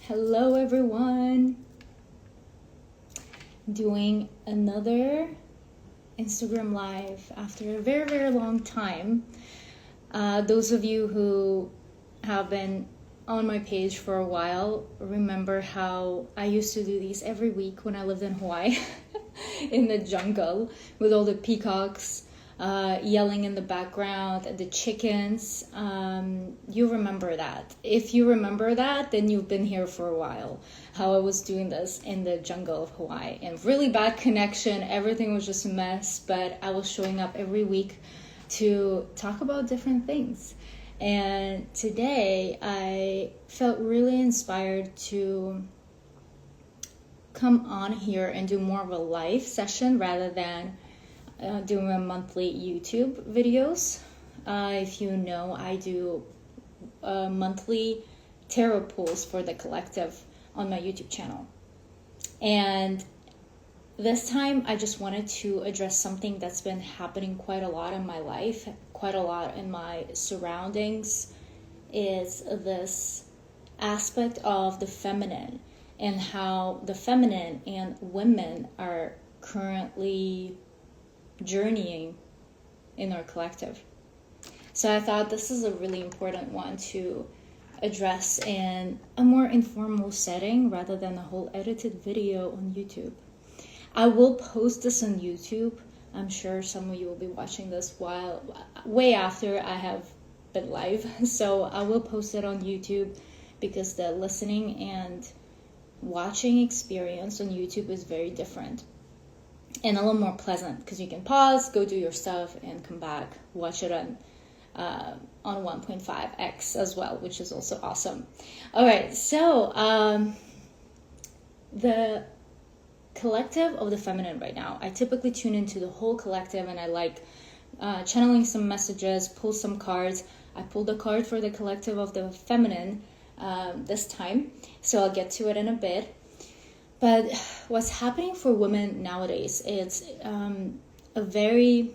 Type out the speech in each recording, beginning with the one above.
Hello everyone, doing another Instagram live after a very long time. Those of you who have been on my page for a while remember how I used to do these every week when I lived in Hawaii in the jungle with all the peacocks yelling in the background, the chickens. You remember that. If you remember that, then you've been here for a while. How I was doing this in the jungle of Hawaii, and really bad connection. Everything was just a mess, but I was showing up every week to talk about different things. And today I felt really inspired to come on here and do more of a live session rather than doing my monthly YouTube videos. If you know, I do monthly tarot pulls for the collective on my YouTube channel. And this time I just wanted to address something that's been happening quite a lot in my life, quite a lot in my surroundings, is this aspect of the feminine and how the feminine and women are currently journeying in our collective. So I thought this is a really important one to address in a more informal setting rather than a whole edited video on YouTube. I will post this on YouTube. I'm sure some of you will be watching this way after I have been live. So I will post it on YouTube because the listening and watching experience on YouTube is very different and a little more pleasant because you can pause, go do your stuff, and come back, watch it on 1.5x as well, which is also awesome. All right, so the collective of the feminine right now, I typically tune into the whole collective, and I like channeling some messages, pull some cards. I pulled a card for the collective of the feminine this time, so I'll get to it in a bit. But what's happening for women nowadays is a very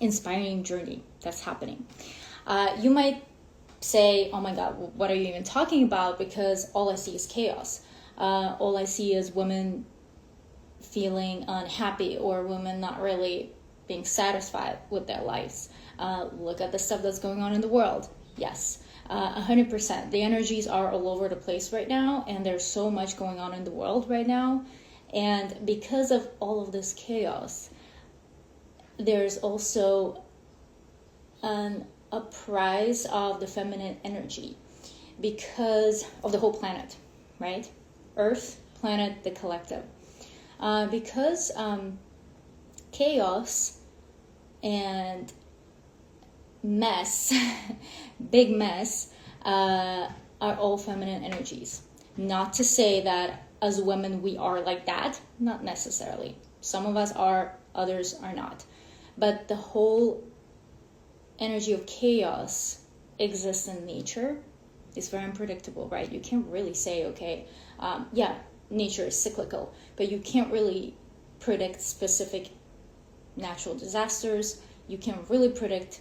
inspiring journey that's happening. You might say, oh my God, what are you even talking about? Because all I see is chaos. All I see is women feeling unhappy or women not really being satisfied with their lives. Look at the stuff that's going on in the world. Yes. 100%. The energies are all over the place right now, and there's so much going on in the world right now. And because of all of this chaos, there's also an uprise of the feminine energy because of the whole planet, right? Earth, planet, the collective. Because chaos and mess, big mess, are all feminine energies. Not to say that as women we are like that, not necessarily. Some of us are, others are not. But the whole energy of chaos exists in nature. It's very unpredictable, right? You can't really say, okay, nature is cyclical, but you can't really predict specific natural disasters. You can't really predict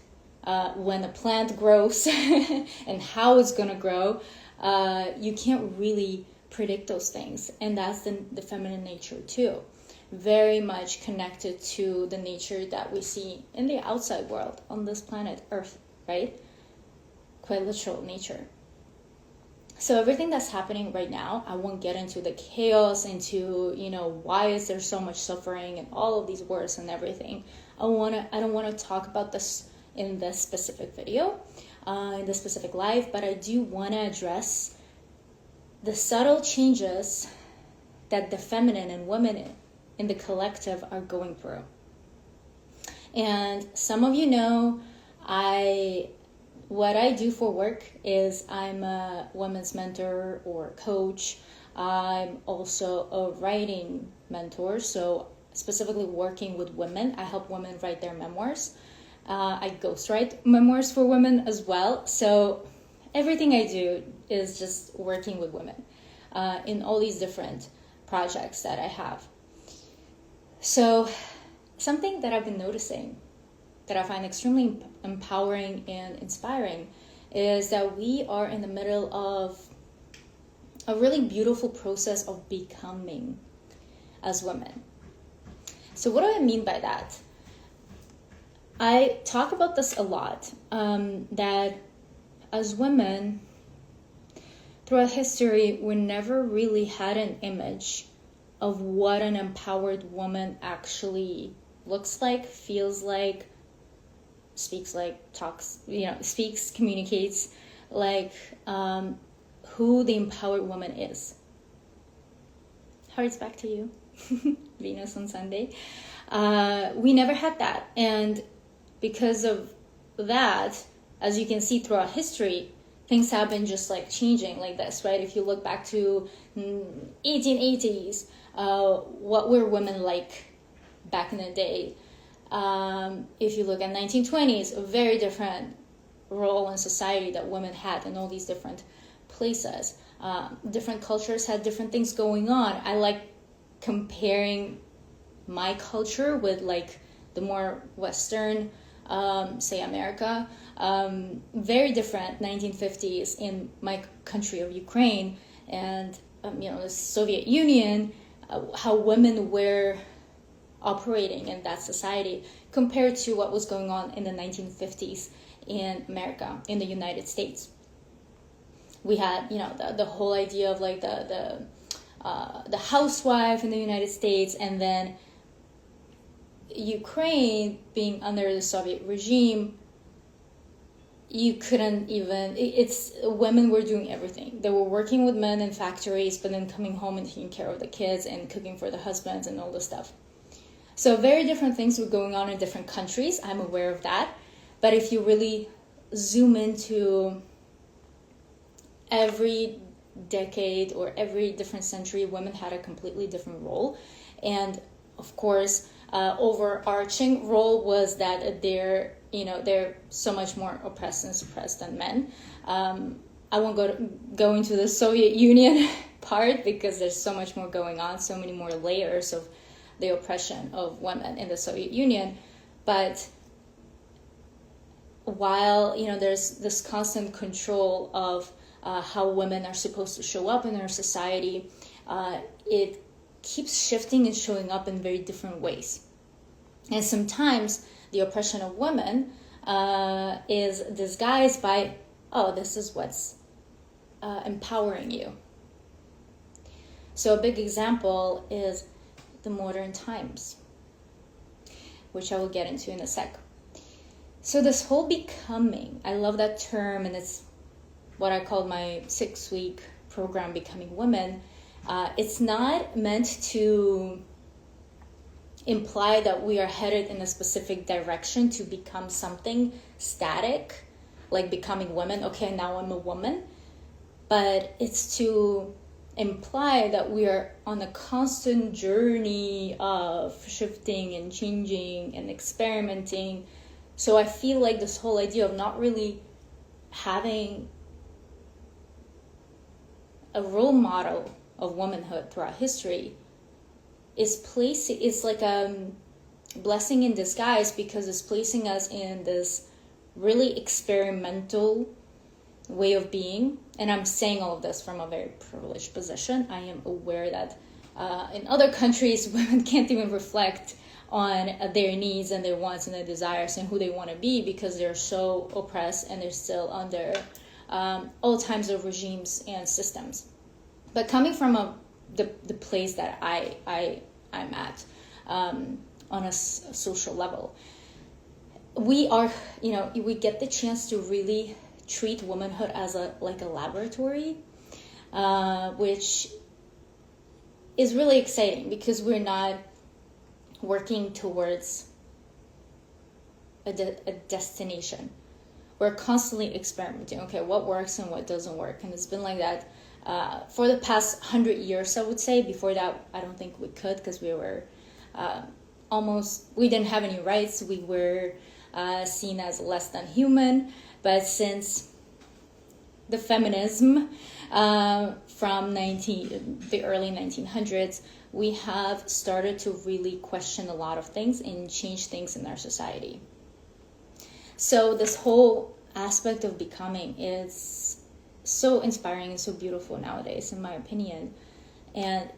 when a plant grows and how it's going to grow. You can't really predict those things. And that's the feminine nature too. Very much connected to the nature that we see in the outside world on this planet Earth, right? Quite literal nature. So everything that's happening right now, I won't get into the chaos, into, why is there so much suffering and all of these words and everything. I don't want to talk about this in this specific video, in this specific live, but I do want to address the subtle changes that the feminine and women in the collective are going through. And some of you know, what I do for work is I'm a women's mentor or coach. I'm also a writing mentor, so specifically working with women. I help women write their memoirs. I ghostwrite memoirs for women as well. So everything I do is just working with women in all these different projects that I have. So something that I've been noticing that I find extremely empowering and inspiring is that we are in the middle of a really beautiful process of becoming as women. So what do I mean by that? I talk about this a lot, that as women, throughout history, we never really had an image of what an empowered woman actually looks like, feels like, speaks like, talks, speaks, communicates, like who the empowered woman is. Hearts back to you, Venus on Sunday. We never had that. And because of that, as you can see throughout history, things have been just like changing like this, right? If you look back to 1880s, what were women like back in the day? If you look at 1920s, a very different role in society that women had in all these different places. Different cultures had different things going on. I like comparing my culture with like the more Western, say America. Very different 1950s in my country of Ukraine and the Soviet Union, how women were operating in that society compared to what was going on in the 1950s in America, in the United States. We had, the whole idea of like the housewife in the United States, and then Ukraine being under the Soviet regime, you couldn't even, women were doing everything. They were working with men in factories, but then coming home and taking care of the kids and cooking for the husbands and all this stuff. So very different things were going on in different countries. I'm aware of that. But if you really zoom into every decade or every different century, women had a completely different role. And of course, overarching role was that they're so much more oppressed and suppressed than men. I won't go into the Soviet Union part because there's so much more going on, so many more layers of the oppression of women in the Soviet Union. But while there's this constant control of how women are supposed to show up in our society, it keeps shifting and showing up in very different ways. And sometimes the oppression of women is disguised by, this is what's empowering you. So a big example is the modern times, which I will get into in a sec. So this whole becoming, I love that term, and it's what I call my 6-week program, Becoming Women. It's not meant to imply that we are headed in a specific direction to become something static, like becoming women. Okay, now I'm a woman. But it's to imply that we are on a constant journey of shifting and changing and experimenting. So I feel like this whole idea of not really having a role model of womanhood throughout history is like a blessing in disguise, because it's placing us in this really experimental way of being. And I'm saying all of this from a very privileged position. I am aware that in other countries, women can't even reflect on their needs and their wants and their desires and who they want to be, because they're so oppressed and they're still under all types of regimes and systems. But coming from the place that I'm at on a social level, we are, we get the chance to really treat womanhood as a laboratory, which is really exciting, because we're not working towards a destination. We're constantly experimenting. Okay, what works and what doesn't work, and it's been like that for the past 100 years, I would say. Before that, I don't think we could, because we were we didn't have any rights. We were seen as less than human. But since the feminism from the early 1900s, we have started to really question a lot of things and change things in our society. So this whole aspect of becoming is so inspiring and so beautiful nowadays, in my opinion. And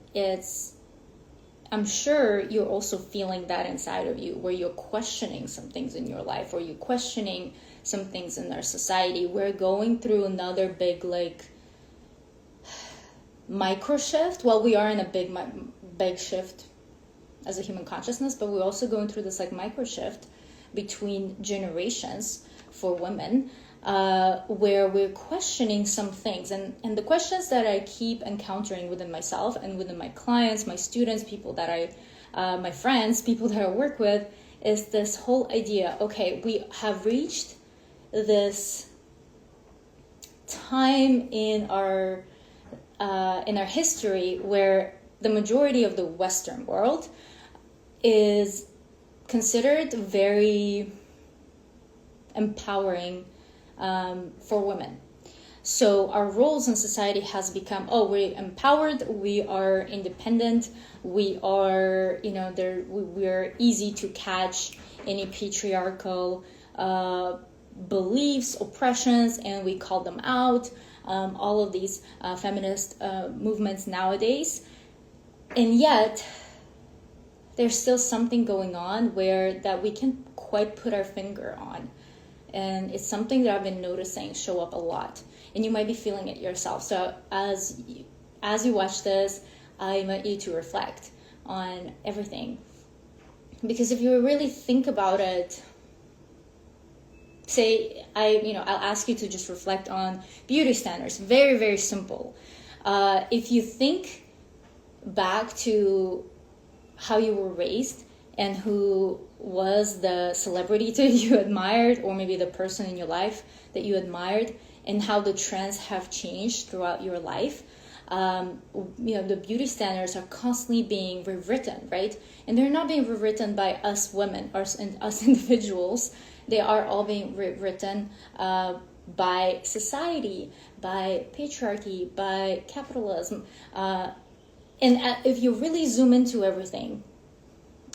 I'm sure you're also feeling that inside of you, where you're questioning some things in your life, or you're questioning some things in our society. We're going through another big, like, micro shift. Well, we are in a big shift as a human consciousness, but we're also going through this, like, micro shift between generations for women, where we're questioning some things. And the questions that I keep encountering within myself and within my clients, my students, people that my friends, people that I work with, is this whole idea, okay, we have reached this time in our history where the majority of the Western world is considered very empowering for women. So our roles in society has become, we're empowered, we are independent, we are, we're easy to catch any patriarchal beliefs, oppressions, and we call them out. All of these feminist movements nowadays. And yet, there's still something going on that we can't quite put our finger on. And it's something that I've been noticing show up a lot. And you might be feeling it yourself. So as you watch this, I invite you to reflect on everything. Because if you really think about it, I'll ask you to just reflect on beauty standards. Very, very simple. If you think back to how you were raised and who was the celebrity that you admired, or maybe the person in your life that you admired, and how the trends have changed throughout your life, the beauty standards are constantly being rewritten, right? And they're not being rewritten by us women or us individuals. They are all being written by society, by patriarchy, by capitalism. And if you really zoom into everything,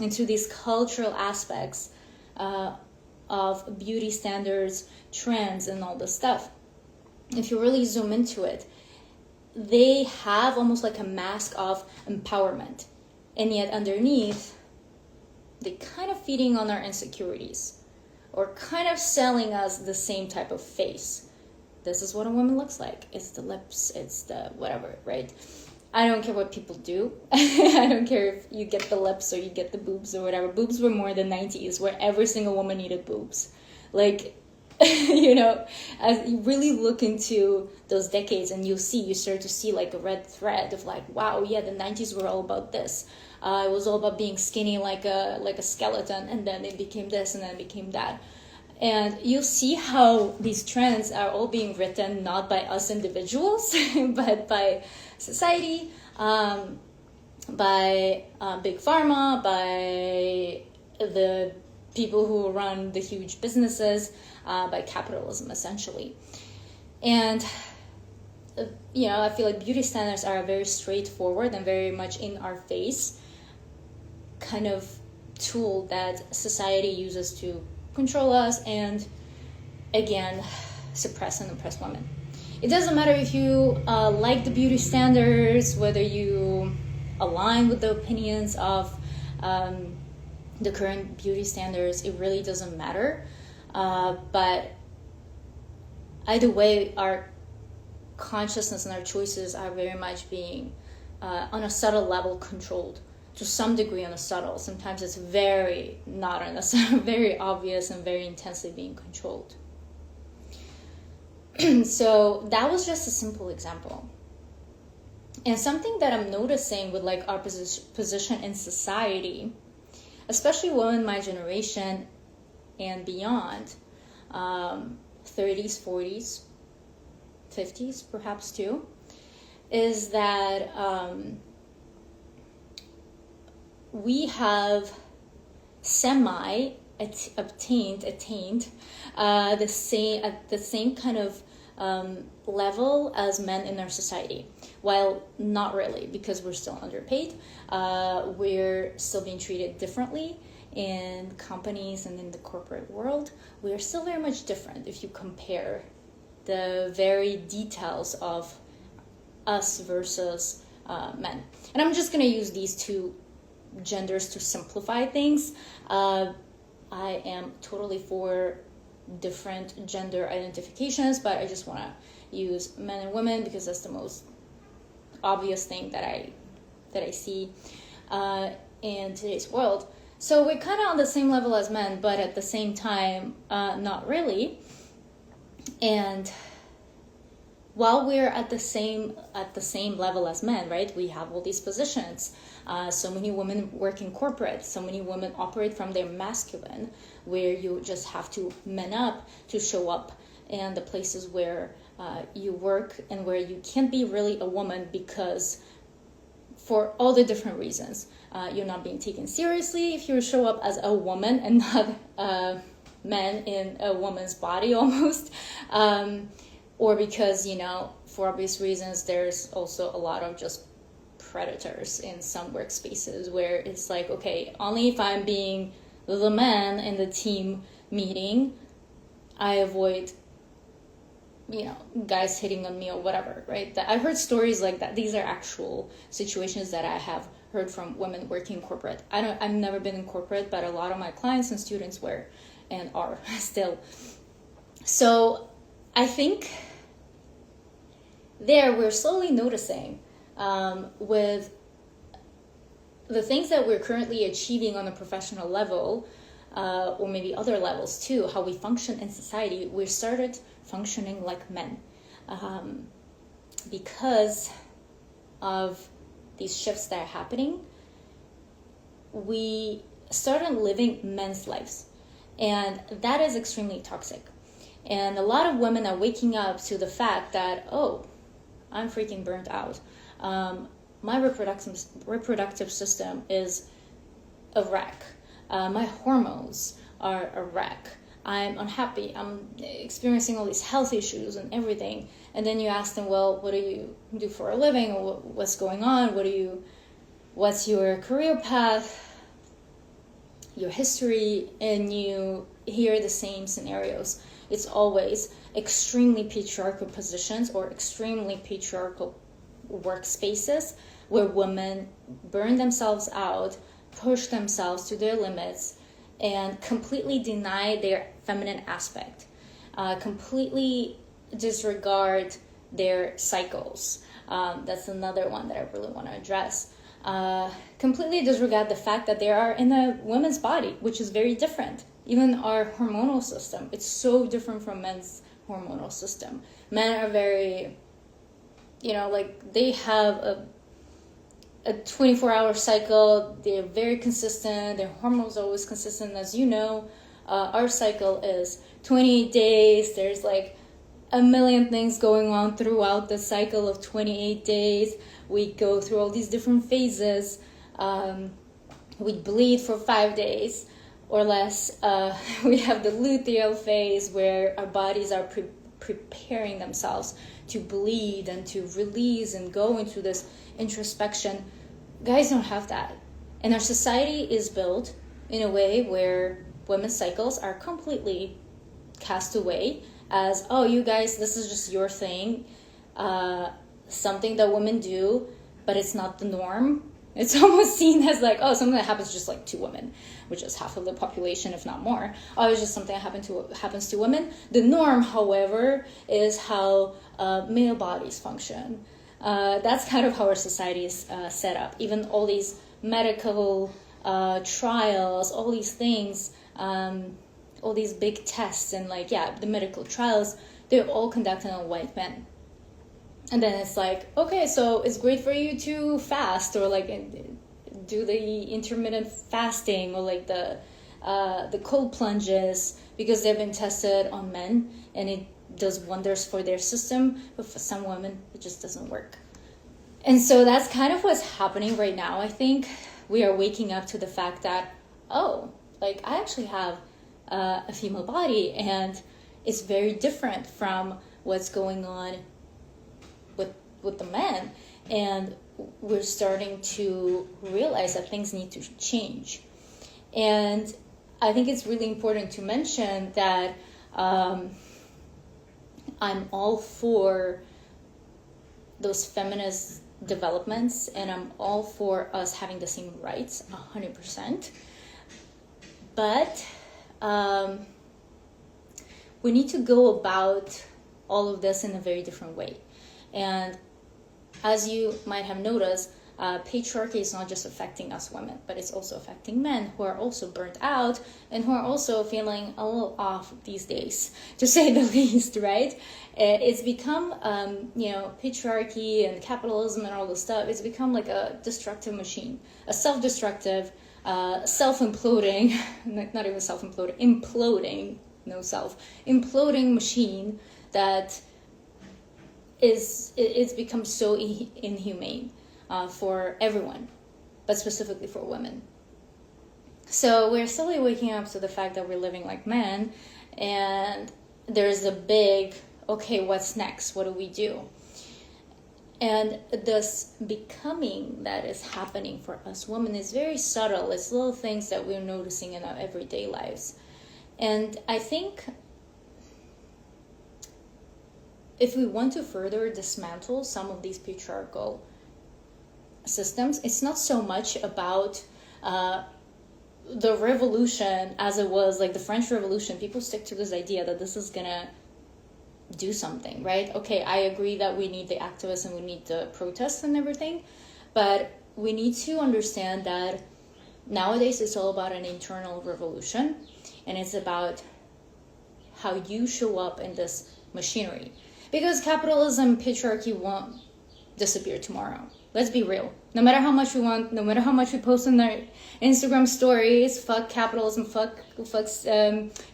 into these cultural aspects of beauty standards, trends, and all this stuff, if you really zoom into it, they have almost like a mask of empowerment. And yet underneath, they kind of feeding on our insecurities, or kind of selling us the same type of face. This is what a woman looks like. It's the lips, it's the whatever, right? I don't care what people do. I don't care if you get the lips or you get the boobs or whatever. Boobs were more the 90s, where every single woman needed boobs. Like, as you really look into those decades, and you start to see like a red thread of like, wow, yeah, the 90s were all about this. It was all about being skinny like a skeleton, and then it became this, and then it became that. And you'll see how these trends are all being written not by us individuals, but by society, by big pharma, by the people who run the huge businesses, by capitalism, essentially. And I feel like beauty standards are a very straightforward and very much in our face kind of tool that society uses to control us and, again, suppress and oppress women. It doesn't matter if you like the beauty standards, whether you align with the opinions of the current beauty standards. It really doesn't matter. But either way, our consciousness and our choices are very much being, on a subtle level, controlled. To some degree on a subtle. Sometimes it's very not on a subtle, very obvious and very intensely being controlled. So that was just a simple example. And something that I'm noticing with like our position in society, especially women my generation and beyond, 30s, 40s, 50s perhaps too, is that we have attained the same kind of level as men in our society. While not really, because we're still underpaid, we're still being treated differently in companies and in the corporate world. We are still very much different if you compare the very details of us versus men. And I'm just going to use these two genders to simplify things. I am totally for different gender identifications, but I just want to use men and women because that's the most obvious thing that I see in today's world. So we're kind of on the same level as men, but at the same time, not really. And while we're at the same level as men, right? We have all these positions. So many women work in corporate. So many women operate from their masculine, where you just have to man up to show up in the places where you work and where you can't be really a woman because for all the different reasons. You're not being taken seriously if you show up as a woman and not a man in a woman's body almost. Or because, for obvious reasons, there's also a lot of just predators in some workspaces where it's like, okay, only if I'm being the man in the team meeting, I avoid, guys hitting on me or whatever, right? I've heard stories like that. These are actual situations that I have heard from women working in corporate. I've never been in corporate, but a lot of my clients and students were and are still. So I think there we're slowly noticing with the things that we're currently achieving on a professional level, or maybe other levels too, how we function in society, we started functioning like men because of these shifts that are happening. We started living men's lives, and that is extremely toxic. And a lot of women are waking up to the fact that, oh, I'm freaking burnt out. My reproductive system is a wreck. My hormones are a wreck. I'm unhappy. I'm experiencing all these health issues and everything. And then you ask them, well, what do you do for a living? What's going on? What's your career path? Your history? And you hear the same scenarios. It's always extremely patriarchal positions or extremely patriarchal workspaces where women burn themselves out, push themselves to their limits, and completely deny their feminine aspect, completely disregard their cycles. That's another one that I really want to address. Completely disregard the fact that they are in a woman's body, which is very different. Even our hormonal system, it's so different from men's hormonal system. Men are very, they have a 24-hour cycle. They're very consistent. Their hormones are always consistent. As you know, our cycle is 28 days. There's like a million things going on throughout the cycle of 28 days. We go through all these different phases. We bleed for 5 days or less. We have the luteal phase where our bodies are preparing themselves to bleed and to release and go into this introspection. Guys don't have that. And our society is built in a way where women's cycles are completely cast away as, oh, you guys, this is just your thing, something that women do, but it's not the norm. It's almost seen as like, oh, something that happens just like to women, which is half of the population, if not more. Oh, it's just something that happens to women. The norm, however, is how male bodies function. That's kind of how our society is set up. Even all these medical trials, all these things, all these big tests and the medical trials, they're all conducted on white men. And then it's like, okay, so it's great for you to fast or do the intermittent fasting or the cold plunges because they've been tested on men and it does wonders for their system. But for some women, it just doesn't work. And so that's kind of what's happening right now. I think we are waking up to the fact that, oh, I actually have a female body and it's very different from what's going on with the men, and we're starting to realize that things need to change. And I think it's really important to mention that I'm all for those feminist developments, and I'm all for us having the same rights 100%. But we need to go about all of this in a very different way. And as you might have noticed, patriarchy is not just affecting us women, but it's also affecting men who are also burnt out and who are also feeling a little off these days, to say the least, right? It's become, patriarchy and capitalism and all this stuff, it's become like a destructive machine, a self-destructive, self-imploding, not even self-imploding, imploding, no self, imploding machine that it's become so inhumane for everyone, but specifically for women. So we're slowly waking up to the fact that we're living like men, and there's a big, okay, what's next? What do we do? And this becoming that is happening for us women is very subtle. It's little things that we're noticing in our everyday lives. And I think if we want to further dismantle some of these patriarchal systems, it's not so much about the revolution as it was, like the French Revolution. People stick to this idea that this is gonna do something, right? Okay, I agree that we need the activists and we need the protests and everything, but we need to understand that nowadays it's all about an internal revolution, and it's about how you show up in this machinery. Because capitalism, patriarchy won't disappear tomorrow. Let's be real. No matter how much we want, no matter how much we post in our Instagram stories, fuck capitalism, fuck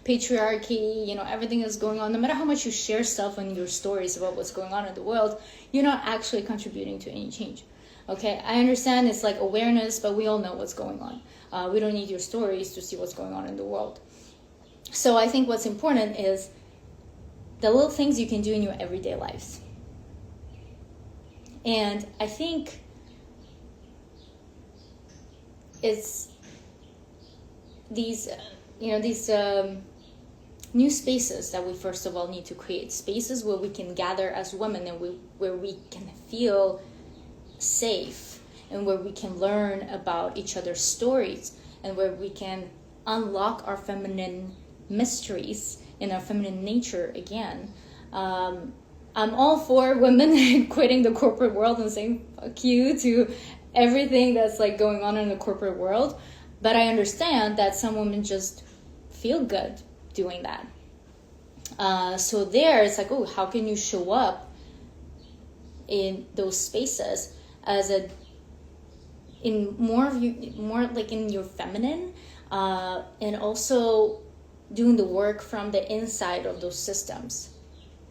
patriarchy, everything is going on. No matter how much you share stuff on your stories about what's going on in the world, you're not actually contributing to any change. Okay, I understand it's like awareness, but we all know what's going on. We don't need your stories to see what's going on in the world. So I think what's important is the little things you can do in your everyday lives. And I think it's these new spaces that we first of all need to create. Spaces where we can gather as women and where we can feel safe, and where we can learn about each other's stories, and where we can unlock our feminine mysteries and our feminine nature again. I'm all for women quitting the corporate world and saying fuck you to everything that's like going on in the corporate world, but I understand that some women just feel good doing that. So there, it's like, oh, how can you show up in those spaces as in more like in your feminine, and also doing the work from the inside of those systems,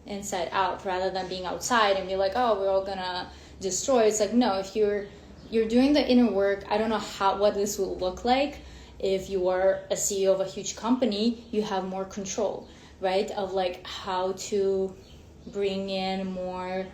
inside out, rather than being outside and be like, oh, we're all gonna destroy. It's like, no, if you're doing the inner work, I don't know what this will look like. If you are a CEO of a huge company, you have more control, right? Of like how to bring in more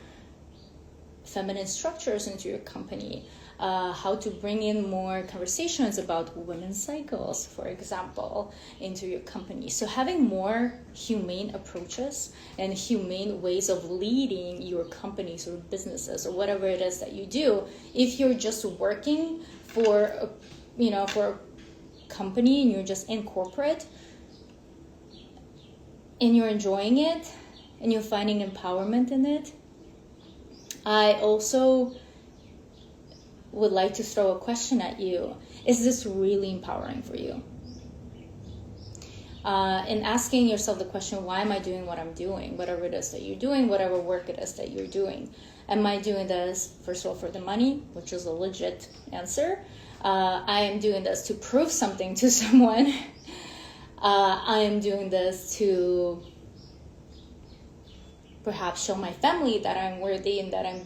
feminine structures into your company, how to bring in more conversations about women's cycles, for example, into your company. So having more humane approaches and humane ways of leading your companies or businesses or whatever it is that you do. If you're just working for a company and you're just in corporate and you're enjoying it and you're finding empowerment in it, I also would like to throw a question at you. Is this really empowering for you? And asking yourself the question, why am I doing what I'm doing? Whatever it is that you're doing, whatever work it is that you're doing. Am I doing this, first of all, for the money, which is a legit answer? I am doing this to prove something to someone. I am doing this to perhaps show my family that I'm worthy and that I'm,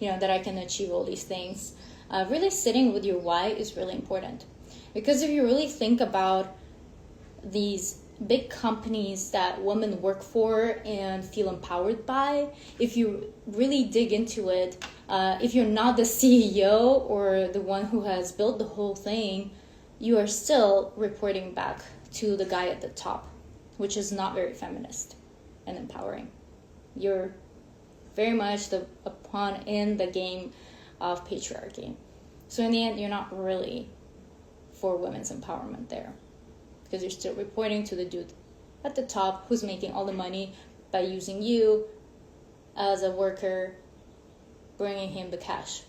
that I can achieve all these things. Really sitting with your why is really important. Because if you really think about these big companies that women work for and feel empowered by, if you really dig into it, if you're not the CEO or the one who has built the whole thing, you are still reporting back to the guy at the top, which is not very feminist and empowering. You're very much the pawn in the game of patriarchy. So in the end, you're not really for women's empowerment there, because you're still reporting to the dude at the top who's making all the money by using you as a worker, bringing him the cash.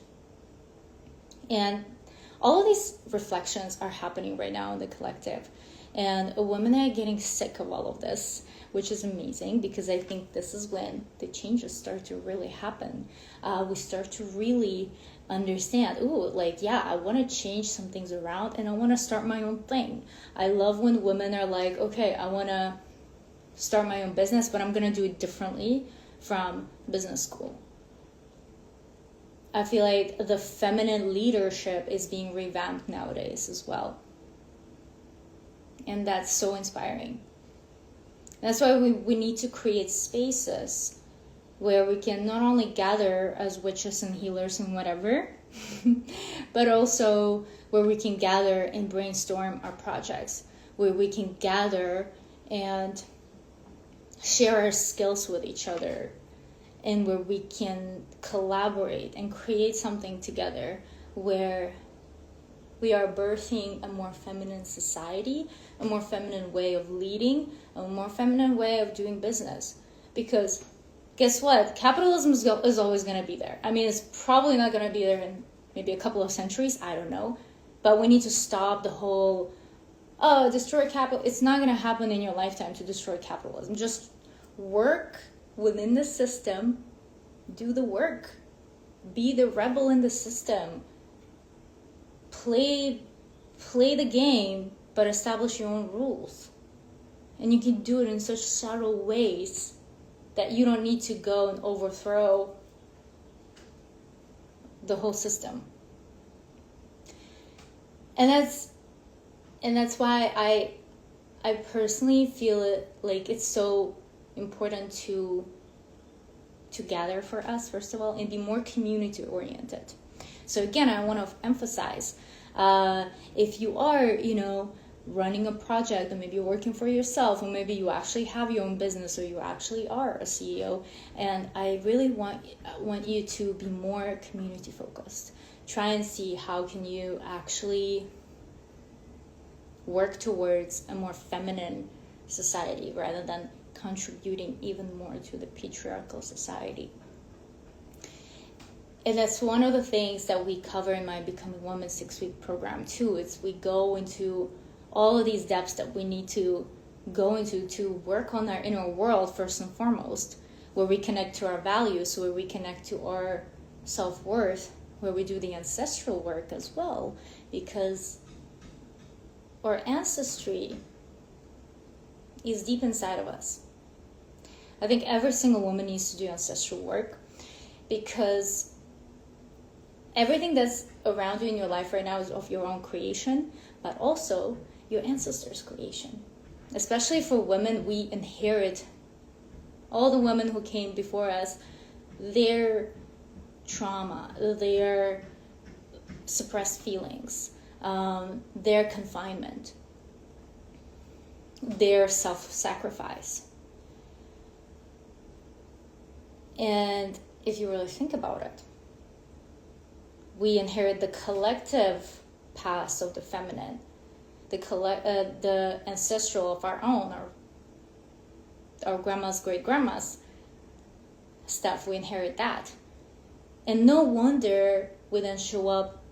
And all of these reflections are happening right now in the collective. And women are getting sick of all of this, which is amazing, because I think this is when the changes start to really happen. We start to really understand, I want to change some things around and I want to start my own thing. I love when women are like, okay, I want to start my own business, but I'm going to do it differently from business school. I feel like the feminine leadership is being revamped nowadays as well. And that's so inspiring. That's why we need to create spaces where we can not only gather as witches and healers and whatever, but also where we can gather and brainstorm our projects, where we can gather and share our skills with each other, and where we can collaborate and create something together where we are birthing a more feminine society, a more feminine way of leading, a more feminine way of doing business. Because guess what? Capitalism is always going to be there. I mean, it's probably not going to be there in maybe a couple of centuries. I don't know. But we need to stop the whole, destroy capital. It's not going to happen in your lifetime to destroy capitalism. Just work within the system. Do the work. Be the rebel in the system. Play the game, but establish your own rules. And you can do it in such subtle ways that you don't need to go and overthrow the whole system. And that's why I personally feel it like it's so important to gather for us, first of all, and be more community oriented. So again, I want to emphasize, if you are, running a project, or maybe you're working for yourself, or maybe you actually have your own business, or you actually are a CEO, and I really want you to be more community focused. Try and see how can you actually work towards a more feminine society rather than contributing even more to the patriarchal society. And that's one of the things that we cover in my Becoming Woman 6-week program too. It's we go into all of these depths that we need to go into to work on our inner world first and foremost, where we connect to our values, where we connect to our self-worth, where we do the ancestral work as well, because our ancestry is deep inside of us. I think every single woman needs to do ancestral work, because everything that's around you in your life right now is of your own creation, but also your ancestors' creation. Especially for women, we inherit, all the women who came before us, their trauma, their suppressed feelings, their confinement, their self-sacrifice. And if you really think about it, we inherit the collective past of the feminine, the ancestral of our own, our grandmas, great-grandmas stuff. We inherit that. And no wonder we then show up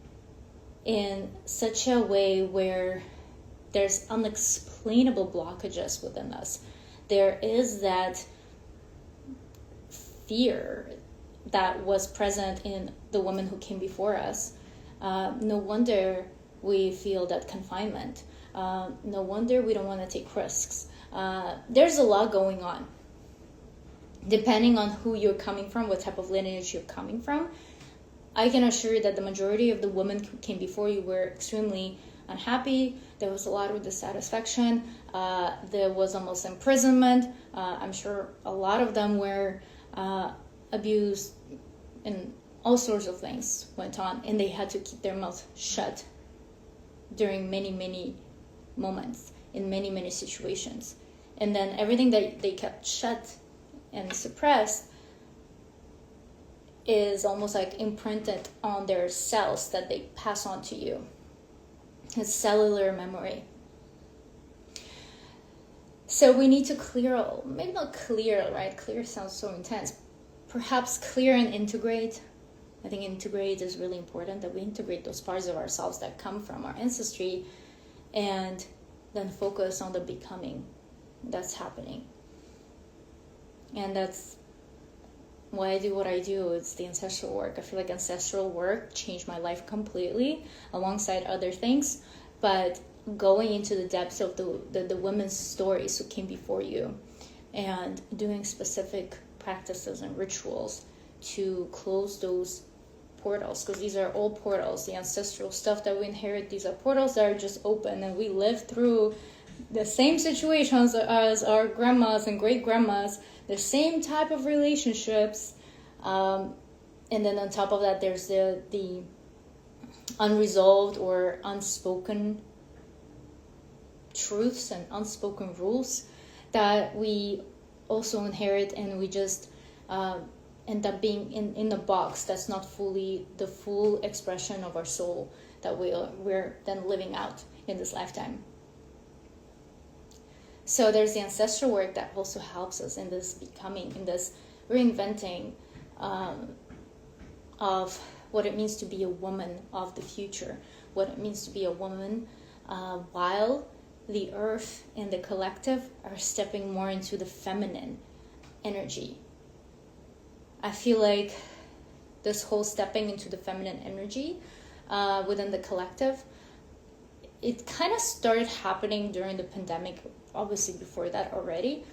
in such a way where there's unexplainable blockages within us. There is that fear that was present in the women who came before us. No wonder we feel that confinement. No wonder we don't want to take risks. There's a lot going on. Depending on who you're coming from, what type of lineage you're coming from, I can assure you that the majority of the women who came before you were extremely unhappy. There was a lot of dissatisfaction. There was almost imprisonment. I'm sure a lot of them were abused, and all sorts of things went on, and they had to keep their mouth shut during many, many moments, in many, many situations. And then everything that they kept shut and suppressed is almost like imprinted on their cells that they pass on to you. It's cellular memory. So we need to clear, maybe not clear, right? Clear sounds so intense. Perhaps clear and integrate. I think integrate is really important, that we integrate those parts of ourselves that come from our ancestry and then focus on the becoming that's happening. And that's why I do what I do. It's the ancestral work. I feel like ancestral work changed my life completely alongside other things. But going into the depths of the women's stories who came before you and doing specific practices and rituals to close those portals, because these are all portals. The ancestral stuff that we inherit, these are portals that are just open, and we live through the same situations as our grandmas and great grandmas, the same type of relationships, and then on top of that there's the unresolved or unspoken truths and unspoken rules that we also inherit, and we just end up being in a box that's not fully the full expression of our soul that we're then living out in this lifetime. So there's the ancestral work that also helps us in this becoming, in this reinventing of what it means to be a woman of the future, what it means to be a woman while the earth and the collective are stepping more into the feminine energy. I feel like this whole stepping into the feminine energy within the collective, it kind of started happening during the pandemic, obviously before that already,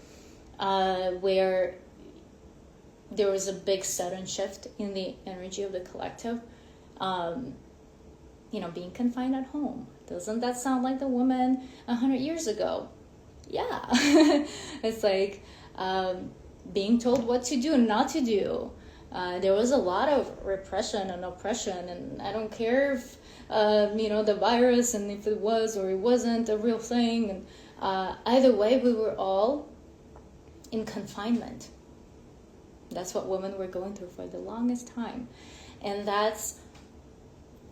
where there was a big sudden shift in the energy of the collective. Being confined at home. Doesn't that sound like the woman 100 years ago? Yeah. It's like being told what to do and not to do. There was a lot of repression and oppression, and I don't care if the virus, and if it was or it wasn't a real thing, and either way we were all in confinement. That's what women were going through for the longest time. And that's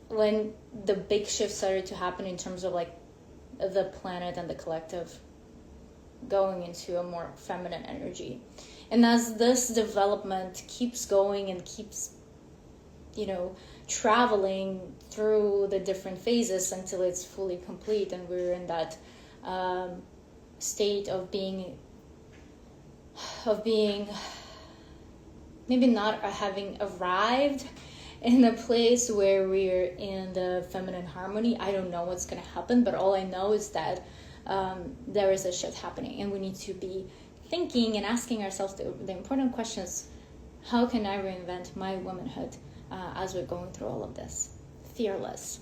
when the big shift started to happen in terms of like the planet and the collective going into a more feminine energy. And as this development keeps going and keeps, traveling through the different phases until it's fully complete, and we're in that state of being maybe not having arrived in a place where we're in the feminine harmony. I don't know what's going to happen, but all I know is that there is a shift happening, and we need to be thinking and asking ourselves the important questions. How can I reinvent my womanhood as we're going through all of this? Fearless.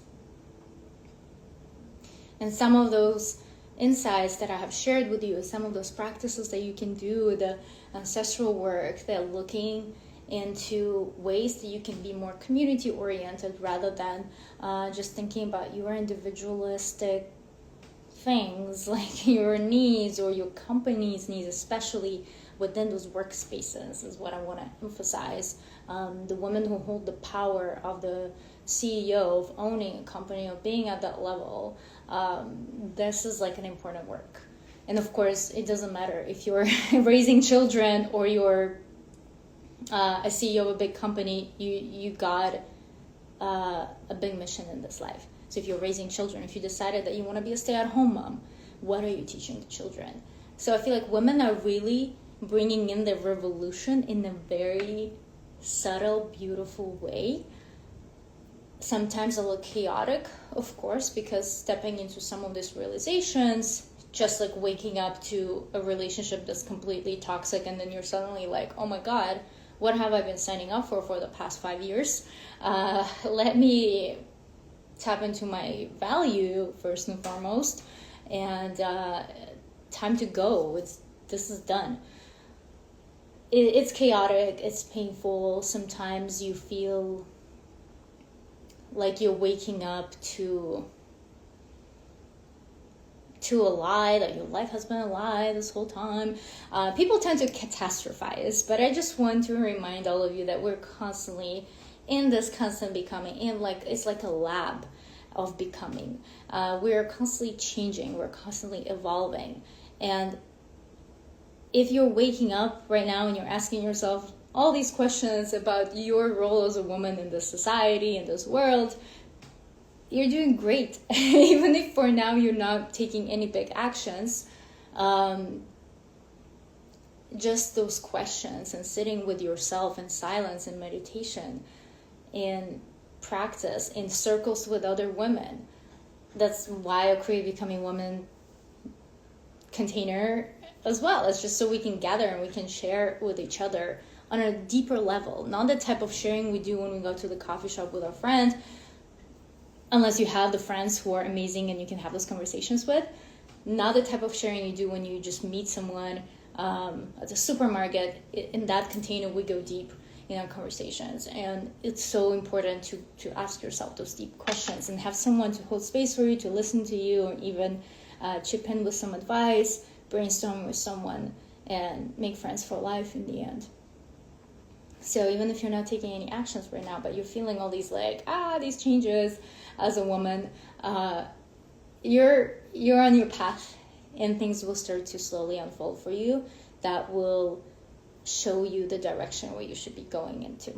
And some of those insights that I have shared with you, some of those practices that you can do, the ancestral work, they're looking into ways that you can be more community oriented rather than just thinking about your individualistic things like your needs or your company's needs, especially within those workspaces, is what I want to emphasize. The women who hold the power of the CEO, of owning a company, of being at that level, this is like an important work. And of course, it doesn't matter if you're raising children or you're a CEO of a big company, you got a big mission in this life. So if you're raising children, if you decided that you want to be a stay-at-home mom, what are you teaching the children? So I feel like women are really bringing in the revolution in a very subtle, beautiful way. Sometimes a little chaotic, of course, because stepping into some of these realizations, just like waking up to a relationship that's completely toxic, and then you're suddenly like, oh my God, what have I been signing up for the past 5 years? Let me tap into my value first and foremost, and time to go. This is done. It's chaotic, it's painful. Sometimes you feel like you're waking up to to a lie, that your life has been a lie this whole time. People tend to catastrophize, but I just want to remind all of you that we're constantly in this constant becoming, in like, it's like a lab of becoming. We're constantly changing, we're constantly evolving. And if you're waking up right now and you're asking yourself all these questions about your role as a woman in this society, in this world, you're doing great. Even if for now you're not taking any big actions, just those questions and sitting with yourself in silence and meditation, in practice, in circles with other women. That's why I create Becoming Woman container as well. It's just so we can gather and we can share with each other on a deeper level, not the type of sharing we do when we go to the coffee shop with our friend, unless you have the friends who are amazing and you can have those conversations with. Not the type of sharing you do when you just meet someone at the supermarket. In that container, we go deep in our conversations, and it's so important to ask yourself those deep questions and have someone to hold space for you, to listen to you, or even chip in with some advice, brainstorm with someone, and make friends for life in the end. So even if you're not taking any actions right now, but you're feeling all these these changes as a woman, you're on your path, and things will start to slowly unfold for you that will show you the direction where you should be going into.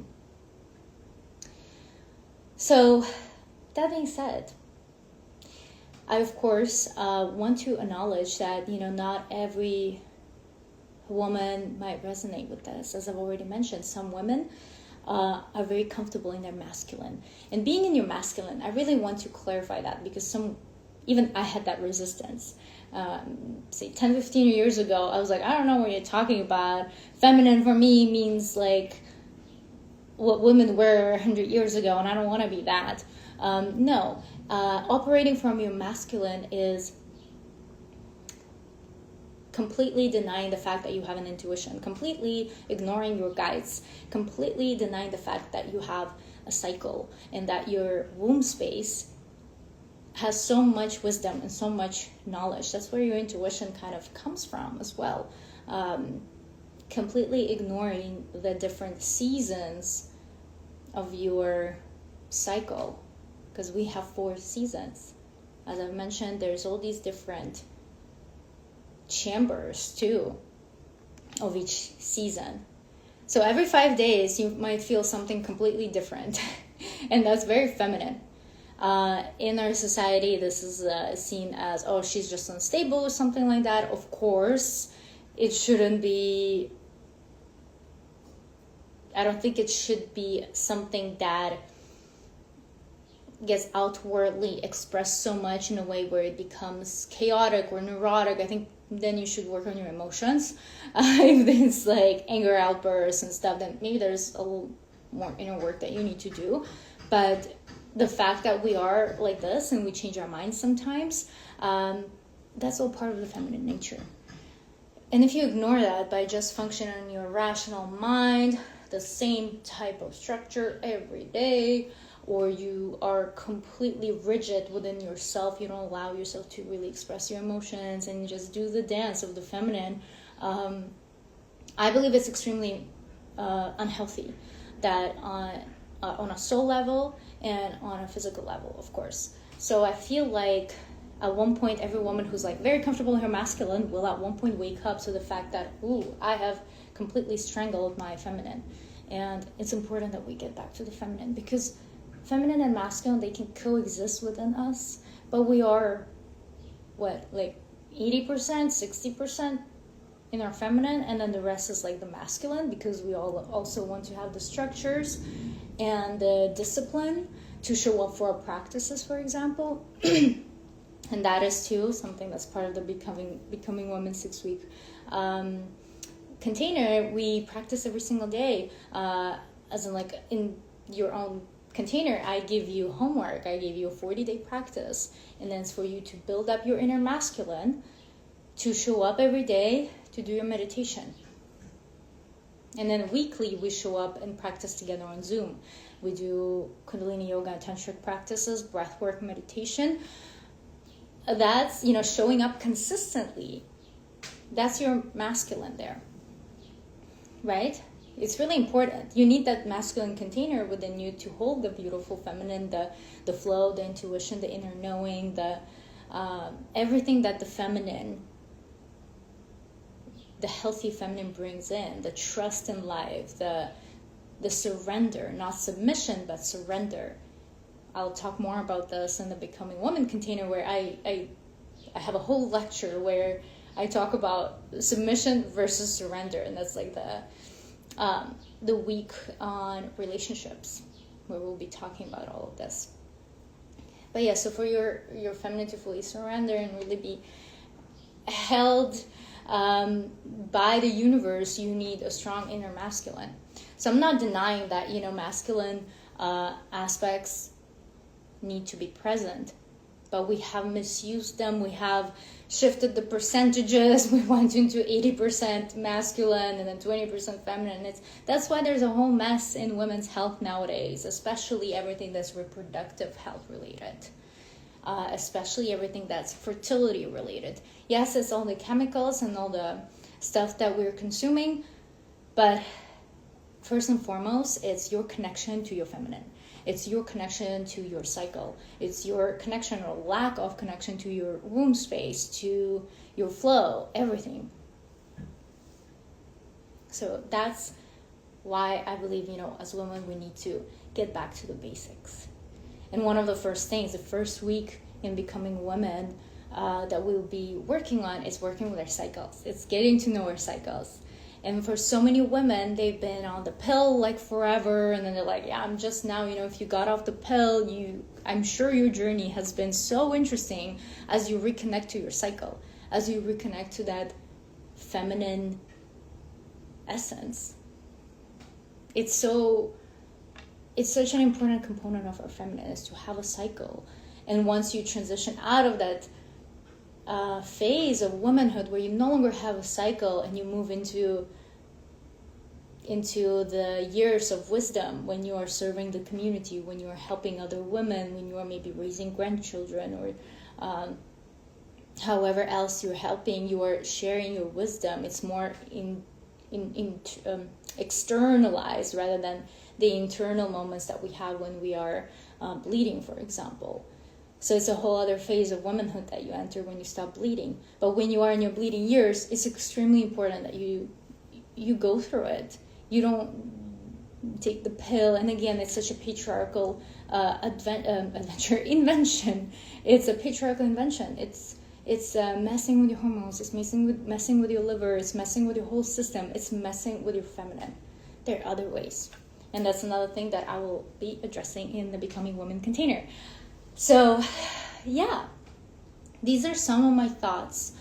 So that being said, I of course want to acknowledge that not every woman might resonate with this. As I've already mentioned, some women are very comfortable in their masculine, and being in your masculine, I really want to clarify that, because even I had that resistance. Say 10-15 years ago, I was like, I don't know what you're talking about. Feminine for me means like what women were 100 years ago, and I don't want to be that. No, operating from your masculine is completely denying the fact that you have an intuition, completely ignoring your guides, completely denying the fact that you have a cycle and that your womb space has so much wisdom and so much knowledge. That's where your intuition kind of comes from as well. Completely ignoring the different seasons of your cycle, because we have 4 seasons. As I've mentioned, there's all these different chambers too of each season. So every 5 days you might feel something completely different and that's very feminine. In our society, this is seen as, oh, she's just unstable or something like that. Of course, it shouldn't be. I don't think it should be something that gets outwardly expressed so much in a way where it becomes chaotic or neurotic. I think then you should work on your emotions. If it's like anger outbursts and stuff, then maybe there's a little more inner work that you need to do. But the fact that we are like this and we change our minds sometimes, that's all part of the feminine nature. And if you ignore that by just functioning on your rational mind, the same type of structure every day, or you are completely rigid within yourself, you don't allow yourself to really express your emotions and you just do the dance of the feminine, I believe it's extremely unhealthy, that on a soul level and on a physical level, of course. So I feel like at one point, every woman who's like very comfortable in her masculine will at one point wake up to the fact that, ooh, I have completely strangled my feminine. And it's important that we get back to the feminine, because feminine and masculine, they can coexist within us, but we are, like 80%, 60% in our feminine, and then the rest is like the masculine, because we all also want to have the structures and the discipline to show up for our practices, for example. And that is too something that's part of the Becoming Woman 6-week container. We practice every single day, as in like in your own container. I give you homework. I give you a 40-day practice, and then it's for you to build up your inner masculine, to show up every day to do your meditation. And then weekly we show up and practice together on Zoom. We do Kundalini yoga and tantric practices, breathwork, meditation. that's, showing up consistently. That's your masculine there, right? It's really important. You need that masculine container within you to hold the beautiful feminine, the flow, the intuition, the inner knowing, the everything that the feminine, the healthy feminine brings in, the trust in life, the surrender, not submission, but surrender. I'll talk more about this in the Becoming Woman container, where I have a whole lecture where I talk about submission versus surrender, and that's like the week on relationships, where we'll be talking about all of this. But yeah, so for your feminine to fully surrender and really be held by the universe, you need a strong inner masculine. So I'm not denying that, masculine aspects need to be present, but we have misused them. We have shifted the percentages. We went into 80% masculine and then 20% feminine. That's why there's a whole mess in women's health nowadays, especially everything that's reproductive health related, especially everything that's fertility related. Yes, it's all the chemicals and all the stuff that we're consuming, but first and foremost, it's your connection to your feminine. It's your connection to your cycle. It's your connection or lack of connection to your womb space, to your flow, everything. So that's why I believe, as women, we need to get back to the basics. And one of the first things, the first week in Becoming Women that we'll be working on is working with our cycles. It's getting to know our cycles. And for so many women, they've been on the pill like forever, and then they're like, yeah, I'm just now, if you got off the pill, I'm sure your journey has been so interesting as you reconnect to your cycle, as you reconnect to that feminine essence. It's such an important component of our feminine, is to have a cycle. And once you transition out of that phase of womanhood where you no longer have a cycle, and you move into the years of wisdom, when you are serving the community, when you are helping other women, when you are maybe raising grandchildren, or however else you're helping, you are sharing your wisdom. It's more externalized rather than the internal moments that we have when we are bleeding, for example. So it's a whole other phase of womanhood that you enter when you stop bleeding. But when you are in your bleeding years, it's extremely important that you go through it. You don't take the pill. And again, it's such a patriarchal invention. It's a patriarchal invention. It's messing with your hormones. It's messing with your liver. It's messing with your whole system. It's messing with your feminine. There are other ways. And that's another thing that I will be addressing in the Becoming Woman container. So, yeah, these are some of my thoughts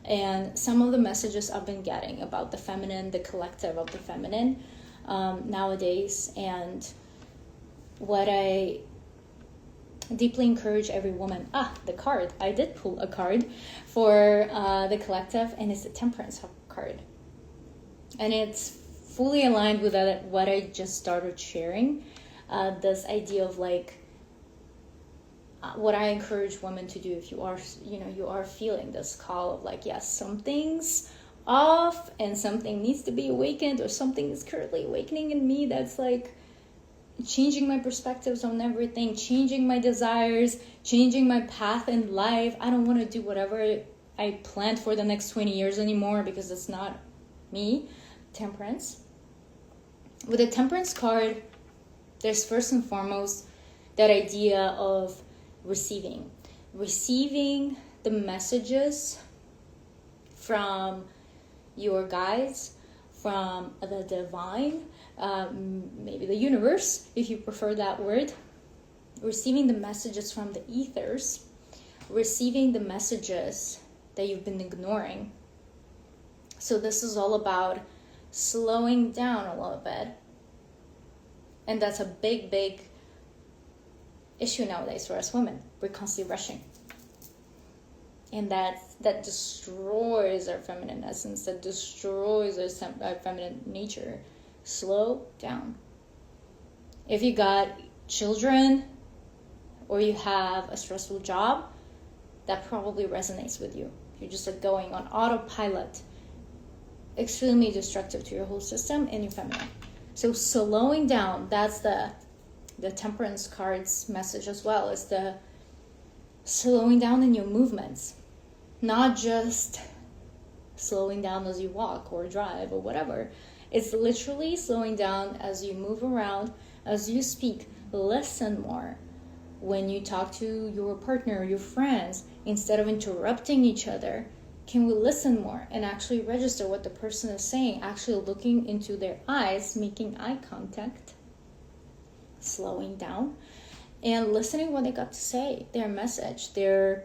and some of the messages I've been getting about the feminine, the collective of the feminine nowadays, and what I deeply encourage every woman. The card. I did pull a card for the collective, and it's the temperance card. And it's fully aligned with what I just started sharing, this idea of what I encourage women to do if you are feeling this call of yes, something's off and something needs to be awakened, or something is currently awakening in me that's changing my perspectives on everything, changing my desires, changing my path in life. I don't want to do whatever I planned for the next 20 years anymore because it's not me. Temperance. With the temperance card, there's first and foremost that idea of receiving the messages from your guides, from the divine, maybe the universe, if you prefer that word, receiving the messages from the ethers, receiving the messages that you've been ignoring. So this is all about slowing down a little bit. And that's a big, big issue nowadays for us women. We're constantly rushing. And that destroys our feminine essence, that destroys our feminine nature. Slow down. If you got children or you have a stressful job, that probably resonates with you. You're just like going on autopilot. Extremely destructive to your whole system and your feminine. So slowing down, that's the temperance card's message as well, is the slowing down in your movements. Not just slowing down as you walk or drive or whatever. It's literally slowing down as you move around, as you speak. Listen more. When you talk to your partner, your friends, instead of interrupting each other, can we listen more and actually register what the person is saying, actually looking into their eyes, making eye contact, slowing down, and listening what they got to say, their message, their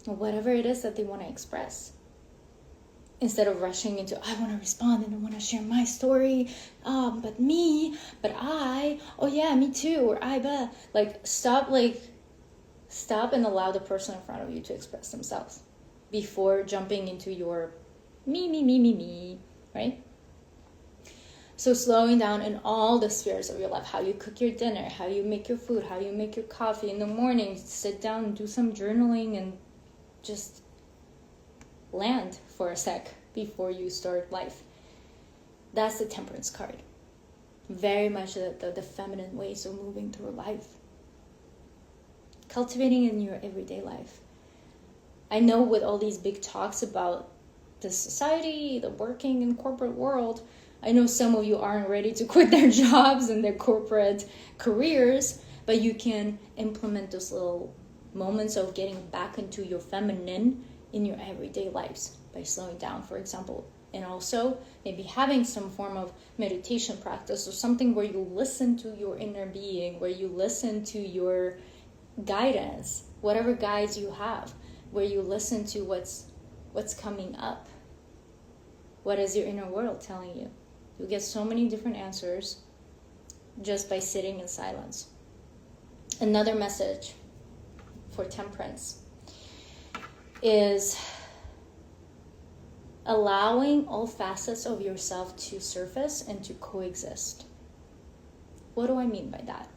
whatever it is that they want to express. Instead of rushing into, I want to respond and I want to share my story, but I, oh yeah, me too, or I bet. Stop and allow the person in front of you to express themselves before jumping into your me, right? So slowing down in all the spheres of your life, how you cook your dinner, how you make your food, how you make your coffee in the morning, sit down and do some journaling and just land for a sec before you start life. That's the temperance card. Very much the feminine ways of moving through life. Cultivating in your everyday life. I know with all these big talks about the society, the working and corporate world, I know some of you aren't ready to quit their jobs and their corporate careers, but you can implement those little moments of getting back into your feminine in your everyday lives by slowing down, for example. And also maybe having some form of meditation practice or something where you listen to your inner being, where you listen to your guidance, whatever guides you have, where you listen to what's coming up. What is your inner world telling you? You get so many different answers just by sitting in silence. Another message for temperance is allowing all facets of yourself to surface and to coexist. What do I mean by that?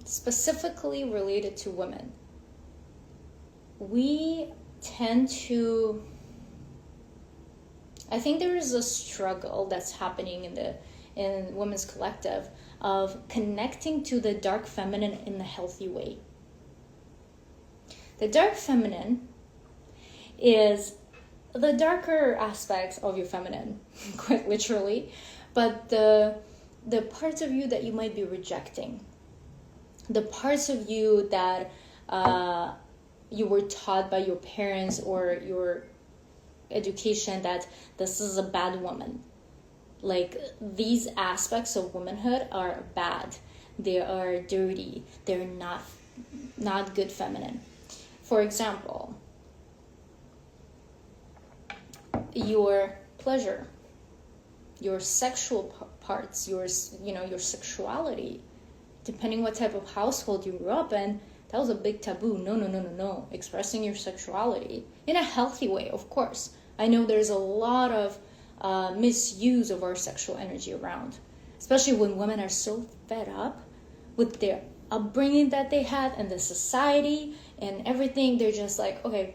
Specifically related to women. We tend to, I think there is a struggle that's happening in women's collective of connecting to the dark feminine in a healthy way. The dark feminine is the darker aspects of your feminine, quite literally, but the parts of you that you might be rejecting, the parts of you that you were taught by your parents or your education that this is a bad woman. Like, these aspects of womanhood are bad. They are dirty. They're not good feminine. For example, your pleasure, your sexual parts, your sexuality, depending what type of household you grew up in, that was a big taboo. No. Expressing your sexuality in a healthy way, of course. I know there's a lot of misuse of our sexual energy around, especially when women are so fed up with their upbringing that they had and the society and everything. They're just like, okay,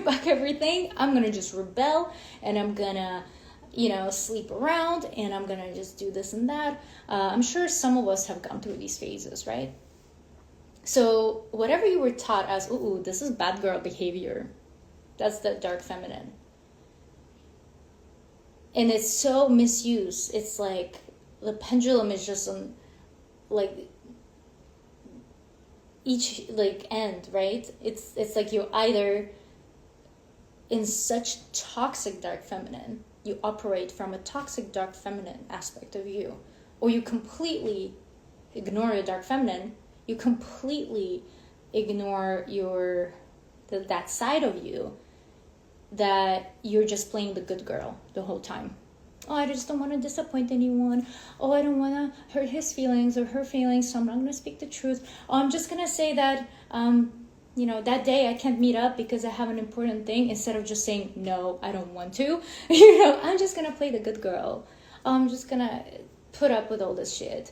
fuck everything. I'm gonna just rebel and I'm gonna, sleep around and I'm gonna just do this and that. I'm sure some of us have gone through these phases, right? So whatever you were taught as, ooh, this is bad girl behavior, that's the dark feminine. And it's so misused. It's like the pendulum is just on each end, right? It's like you're either in such toxic dark feminine, you operate from a toxic dark feminine aspect of you, or you completely ignore the dark feminine. You completely ignore that side of you that you're just playing the good girl the whole time. Oh, I just don't want to disappoint anyone. Oh, I don't want to hurt his feelings or her feelings, so I'm not going to speak the truth. Oh, I'm just going to say that, that day I can't meet up because I have an important thing, instead of just saying, no, I don't want to. I'm just going to play the good girl. I'm just going to put up with all this shit.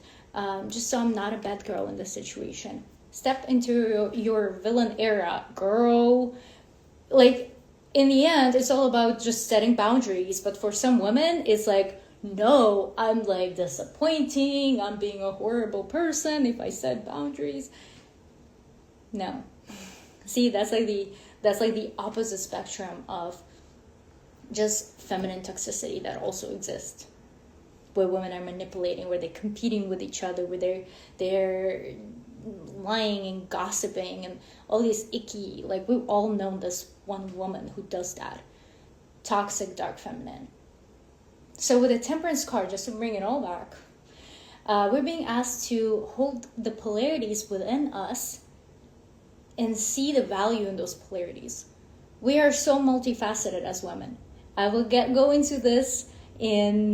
Just so I'm not a bad girl in this situation. Step into your villain era, girl. Like, in the end, it's all about just setting boundaries. But for some women, it's like, no, I'm like disappointing. I'm being a horrible person if I set boundaries. No. See, that's like the opposite spectrum of just feminine toxicity that also exists, where women are manipulating, where they're competing with each other, where they're lying and gossiping and all these icky, like, we've all known this one woman who does that. Toxic dark feminine. So with the temperance card, just to bring it all back, we're being asked to hold the polarities within us and see the value in those polarities. We are so multifaceted as women. I will go into this in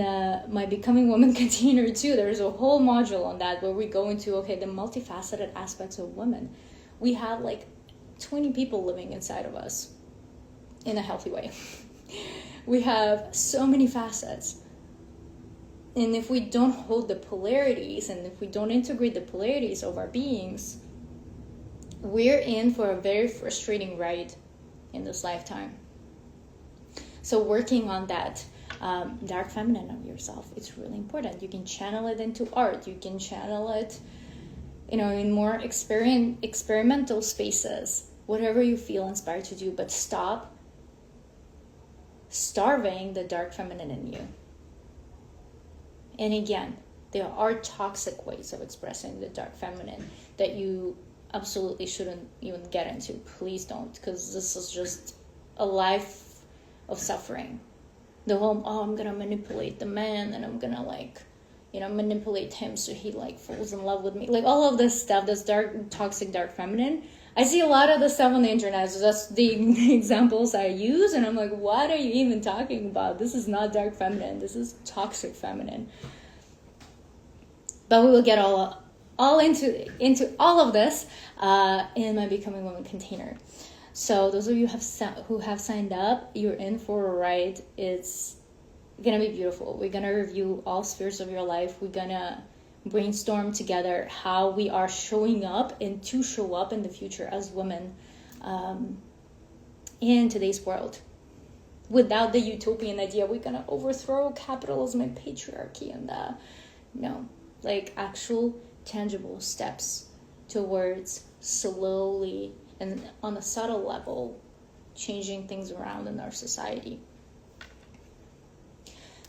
my Becoming Woman container too. There's a whole module on that where we go into, the multifaceted aspects of women. We have like 20 people living inside of us in a healthy way. We have so many facets. And if we don't hold the polarities, and if we don't integrate the polarities of our beings, we're in for a very frustrating ride in this lifetime. So working on that dark feminine of yourself, it's really important. You can channel it into art. You can channel it, in more experimental spaces, whatever you feel inspired to do, but stop starving the dark feminine in you. And again, there are toxic ways of expressing the dark feminine that you absolutely shouldn't even get into. Please don't, because this is just a life of suffering. The whole, I'm gonna manipulate the man, and I'm gonna manipulate him so he falls in love with me. Like, all of this stuff, this toxic dark feminine. I see a lot of the stuff on the internet, so that's the examples I use, and I'm like, what are you even talking about? This is not dark feminine, this is toxic feminine. But we will get all into all of this in my Becoming Woman container. So those of you who have signed up, you're in for a ride. It's gonna be beautiful. We're gonna review all spheres of your life. We're gonna brainstorm together how we are showing up and to show up in the future as women in today's world. Without the utopian idea, we're gonna overthrow capitalism and patriarchy and actual tangible steps towards slowly and on a subtle level changing things around in our society.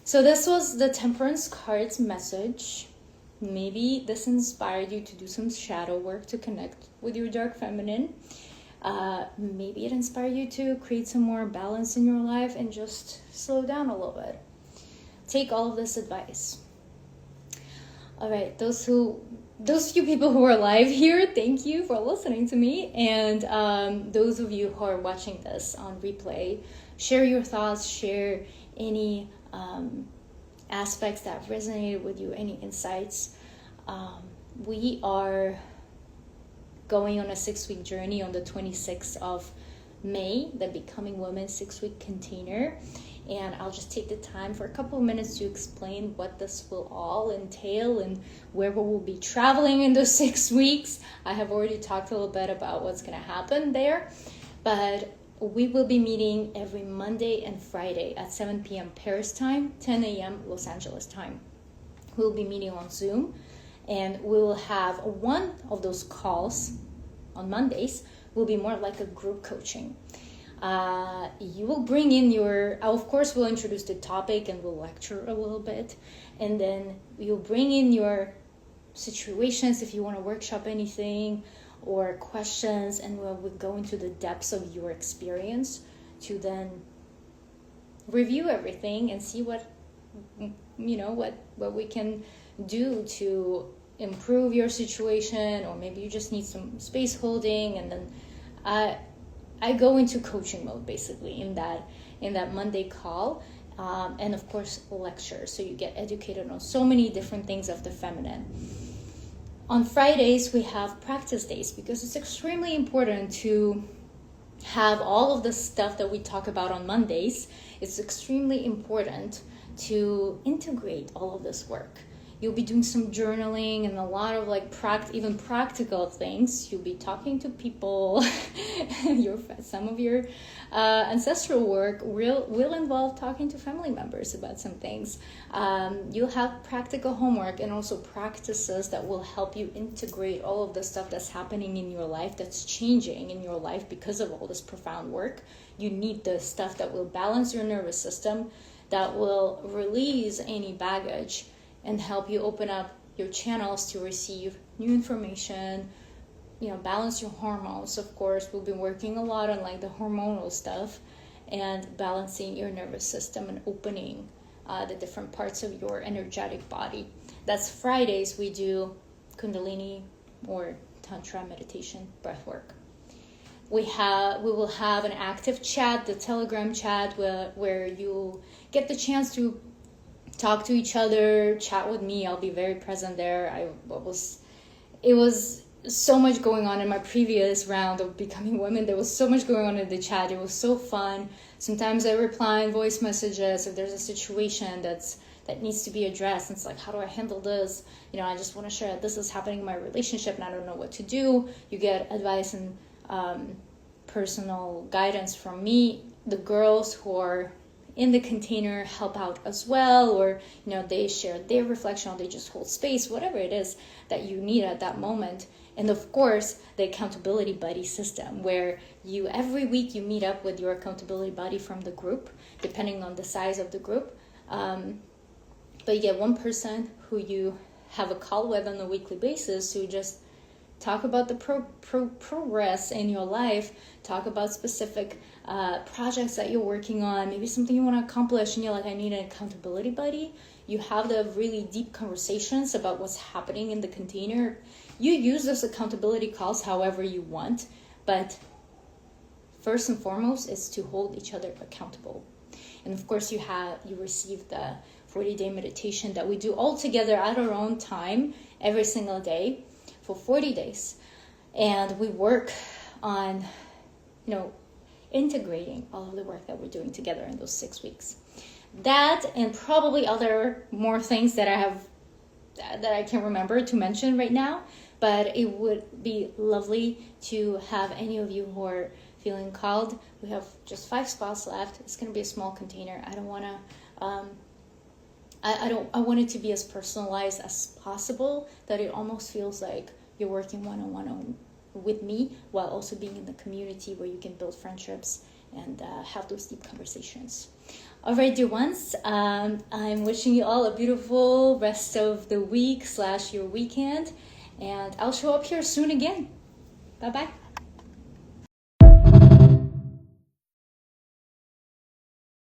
So this was the Temperance card's message. Maybe this inspired you to do some shadow work to connect with your dark feminine. Maybe it inspired you to create some more balance in your life and just slow down a little bit. Take all of this advice. All right, those few people who are live here, thank you for listening to me. And those of you who are watching this on replay, share your thoughts, share any aspects that resonated with you, any insights. We are going on a 6-week journey on the 26th of May, the Becoming Woman 6-week container. And I'll just take the time for a couple of minutes to explain what this will all entail and where we will be traveling in those 6 weeks. I have already talked a little bit about what's going to happen there, but we will be meeting every Monday and Friday at 7 p.m. Paris time, 10 a.m. Los Angeles time. We'll be meeting on Zoom, and we will have one of those calls on Mondays will be more like a group coaching. You will bring in of course we'll introduce the topic and we'll lecture a little bit, and then you'll bring in your situations if you want to workshop anything or questions, and we'll go into the depths of your experience to then review everything and see what we can do to improve your situation, or maybe you just need some space holding. And then I go into coaching mode basically in that Monday call, and of course lecture, so you get educated on so many different things of the feminine. On Fridays we have practice days, because it's extremely important to have all of the stuff that we talk about on Mondays. It's extremely important to integrate all of this work You'll be doing some journaling and a lot of like even practical things. You'll be talking to people. Some of your ancestral work will involve talking to family members about some things. You'll have practical homework and also practices that will help you integrate all of the stuff that's happening in your life, that's changing in your life because of all this profound work. You need the stuff that will balance your nervous system, that will release any baggage and help you open up your channels to receive new information, balance your hormones. Of course, we've been working a lot on like the hormonal stuff and balancing your nervous system and opening the different parts of your energetic body. That's Fridays. We do Kundalini or Tantra meditation, breath work. We will have an active chat, the Telegram chat, where you get the chance to talk to each other, chat with me. I'll be very present there. It was so much going on in my previous round of Becoming Women. There was so much going on in the chat. It was so fun. Sometimes I reply in voice messages if there's a situation that needs to be addressed. It's like, how do I handle this? I just want to share this is happening in my relationship and I don't know what to do. You get advice and personal guidance from me. The girls who are in the container help out as well, or they share their reflection, or they just hold space, whatever it is that you need at that moment. And of course, the accountability buddy system, where every week you meet up with your accountability buddy from the group, depending on the size of the group. But you get one person who you have a call with on a weekly basis to just talk about the progress in your life, talk about specific projects that you're working on, maybe something you want to accomplish, and you're like, I need an accountability buddy. You have the really deep conversations about what's happening in the container. You use those accountability calls however you want, but first and foremost is to hold each other accountable. And of course, you receive the 40-day meditation that we do all together at our own time every single day for 40 days. And we work on, integrating all of the work that we're doing together in those 6 weeks. That and probably more things that I can't remember to mention right now, but it would be lovely to have any of you who are feeling called. We have just 5 spots left. It's going to be a small container. I don't want to I want it to be as personalized as possible, that it almost feels like you're working one-on-one with me, while also being in the community where you can build friendships and have those deep conversations. All right, dear ones, I'm wishing you all a beautiful rest of the week / your weekend, and I'll show up here soon again. Bye-bye.